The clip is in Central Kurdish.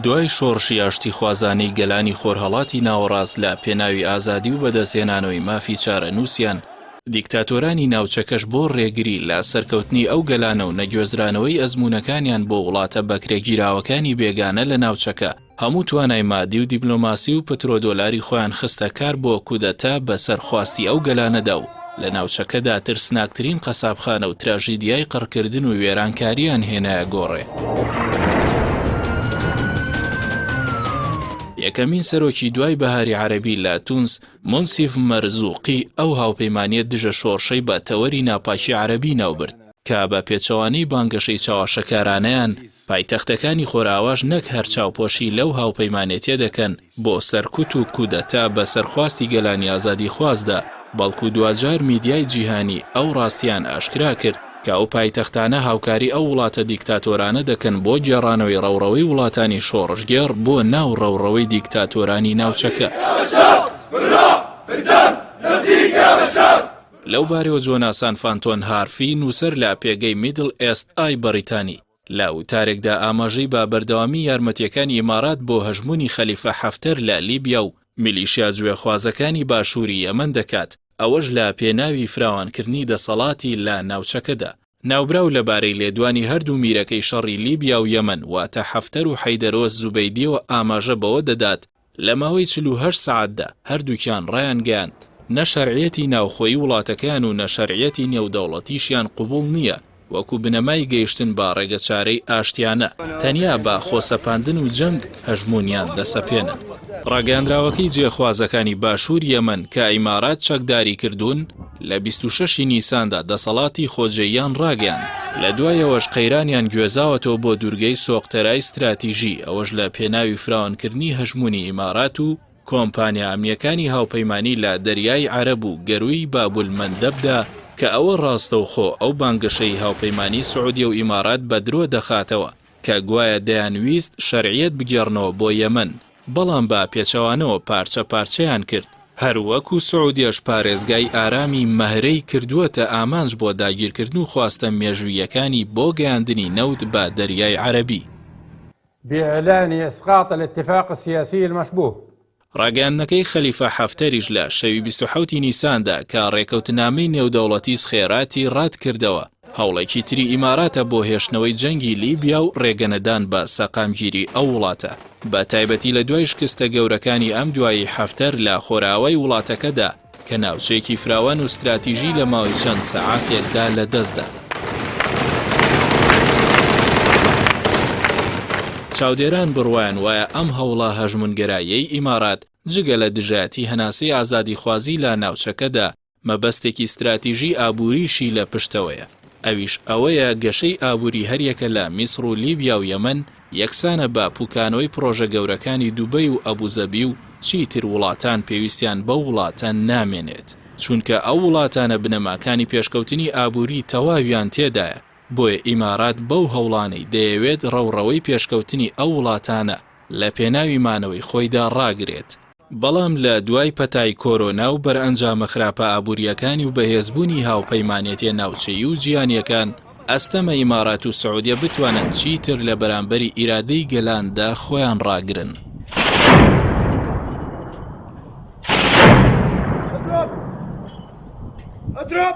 دوای شۆڕشی ئاشتی خوازانەی گەلانی خۆرهەڵاتی ناوەڕاست لە پێناوی ئازادی و بەدەستهێنانەوەی مافی چارەنووسیان، دیکتاتۆرانی ناوچەکەش بۆ ڕێگری لە سەرکەوتنی ئەو گەلانە و نەگوێزرانەوەی ئەزموونەکانیان بۆ وڵاتە بەکرێگیراوەکانی بێگانە لە ناوچەکە، هەموو توانای مادی و دیپلۆماسی و پترۆدۆلاری خۆیان خستە کار بۆ کودەتا بەسەر خواستی ئەو گەلانەدا و لە ناوچەکەدا ترسناکترین قەسابخانە و تراژیدیای قڕکردن و وێرانکاریان هێنایە گۆڕێ. یەکەمین سەرۆکی دوای بەهاری عەرەبی لە تونس، مونسیف مەرزوقی ئەو هاوپەیمانیە دژە شۆڕشەی بە تەوەری ناپاکی عەرەبی ناوبرد کە بە پێچەوانەی بانگەشەی چاوەشەکارانەیان پایتەختەکانی خۆراواش نەک هەر چاوپۆشی لەو هاوپەیمانێتیە دەکەن بۆ سەرکوت و کودەتا بە سەرخواستی گەلانی ئازادی خوازدا، بەڵکو دوجار میدیای جیهانی ئەو ڕاستیان ئاشکرا کرد کە ئەو پایتەختانە هاوکاری ئەو وڵاتە دیکتاتۆرانە دەکەن بۆ گێڕانەوەی ڕەوڕەوەی وڵاتانی شۆڕشگێڕ بۆ ناو ڕەوڕەوەی دیکتاتۆرانی ناوچەکە. لەو بارەوە جۆناسان فانتۆن هارفی، نووسەر لە پێگەی میدل ئێست ئای بەریتانی، لە وتارێکدا ئاماژەی با بەردەوامی یارمەتیەکانی ئیمارات بۆ هەژموونی خەلیفە حەفتەر لە لیبیا و میلیشیا گوێخوازەکانی باشووری یەمەن دەکات، ئەوەش لە پێناوی فراوانکردنی دەسەڵاتی لە ناوچەکەدا. ناوبراو لەبارەی لێدوانی هەردوو میرەکەی شەڕی لیبیا و یەمەن واتە حەفتەر و حەیدەرۆس زوبەیدیەوە ئاماژە بەوە دەدات لە ماوەی 48 سەعاتدا هەردووکیان ڕایان گەیاند نە شەرعیەتی ناوخۆیی وڵاتەکەیان و نە شەرعیەتی نێودەوڵەتیشیان قبوڵ نییە، وەکو بنەمای گەیشتن با ڕێگەچارەی ئاشتیانە، تەنیا با خۆسەپاندن و جەنگ هەژمونیان دەسەپێنن. ڕاگەاندراوەکەی جێخوازەکانی باشوور یەمەن کە ئیمارات چەکداری کردوون لە 26 نیساندا دەسەڵاتی خۆجێیان ڕاگەیاند، لە دوایەوەش قەیرانیان گوێزاوەتەوە بۆ دوورگەی سۆقتەرای استراتیژی، ئەوەش لە پێناوی فراوانکردنی هەژمونی ئیمارات و کۆمپانیا ئەمنیەکانی هاوپەیمانی لە دەریای عەرەب و گەروی بابولمەندەبدا کە ئەوە ڕاستەوخۆ ئەو بانگەشەی هاوپەیمانی سعودیە و ئیمارات بە درۆ دەخاتەوە کە گوایە دەیانویست شەرعیەت بگێڕنەوە بۆ یەمەن، بەڵام با پێچەوانەوە پارچە پارچەیان کرد. هەروەکو سعودیەش پارێزگای ئارامی مەهرەی کردووەتە ئامانج بۆ داگیرکردن و خواستە مێژوویەکانی بۆ گەیاندنی نەوت بە دەریای عەرەبی. بإعلان إسقاط الاتفاق السياسي المشبوه. ڕاگەیاندنەکەی خەلیفە حەفتەریش لە شەوی 27 نیساندا کە ڕێکەوتنامەی نێودەوڵەتی سخێراتی ڕات کردەوە، هەوڵێکی تری ئیماراتە بۆ هێشتنەوەی جەنگی لیبیا و ڕێگەنەدان بە سەقامگیری ئەو وڵاتە، بە تایبەتی لە دوای شکستە گەورەکانی ئەم دوایی حەفتەر لە خۆراوەی وڵاتەکەدا کە ناوچەیەکی فراوان و استراتیژی لە ماوەی چەند سەعاتێکدا لە دەستدا. چاودێران بڕوایان وایە ئەم هەوڵە هەژمونگەراییەی ئیمارات جگە لە دژایەتی هەناسەی ئازادی خوازی لە ناوچەکەدا مەبەستێکی استراتیژی ئابووریشی لە پشتەوەیە، ئەویش ئەوەیە گەشەی ئابووری هەریەکە لە میسر و لیبیا و یەمەن یەکسانە بە پوکانەوەی پرۆژە گەورەکانی دووبەی و ئەبوزەبی و چیتر وڵاتان پێویستیان بە وڵاتان نامێنێت، چونکە ئەو وڵاتانە بنەماکانی پێشکەوتنی ئابووری تەواویان تێدایە، بۆیە ئیمارات بەو هەوڵانەی دەیەوێت ڕەوڕەوەی پێشکەوتنی ئەو وڵاتانە لە پێناوی مانەوەی خۆیدا ڕاگرێت. بەڵام لە دوای پەتای کۆرۆنا و بەرئەنجامە خراپە ئابووریەکانی و بەهێزبوونی هاوپەیمانێتیە ناوچەیی و جیهانیەکان، ئەستەمە ئیمارات و سعودیە بتوانن چیتر لە بەرامبەری ئیرادەی گەلاندا خۆیان ڕاگرن. أضرب